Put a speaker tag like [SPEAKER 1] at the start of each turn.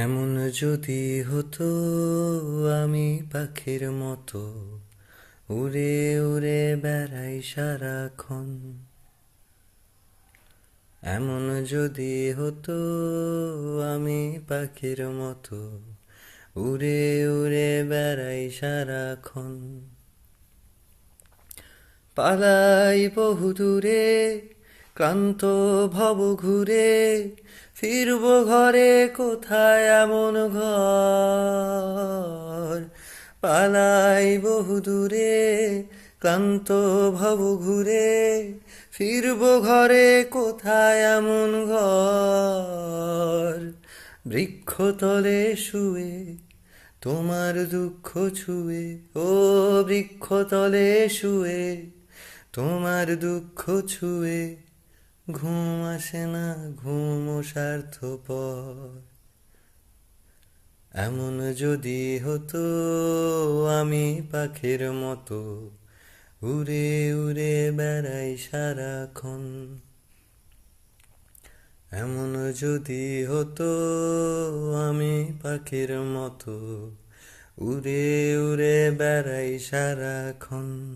[SPEAKER 1] এমন যদি হতো আমি পাখির মতো উড়ে উড়ে বেড়াই সারাক্ষণ। এমন যদি হতো আমি পাখির মতো উড়ে উড়ে বেড়াই সারাক্ষণ। পালাই বহুদূরে ক্লান্ত ভব ঘুরে, ফিরব ঘরে কোথায় এমন ঘর। পালাই বহুদূরে ক্লান্ত ভব ঘুরে, ফিরব ঘরে কোথায় এমন ঘর। বৃক্ষতলে শুয়ে তোমার দুঃখ ছুঁয়ে, ও বৃক্ষতলে শুয়ে তোমার দুঃখ ছুঁয়ে, ঘুম আসে না, ঘুম স্বার্থপর। এমন যদি হতো আমি পাখির মতো উড়ে উড়ে বেড়াই সারাক্ষণ। এমন যদি হতো আমি পাখির মতো উড়ে উড়ে বেড়াই সারাক্ষণ।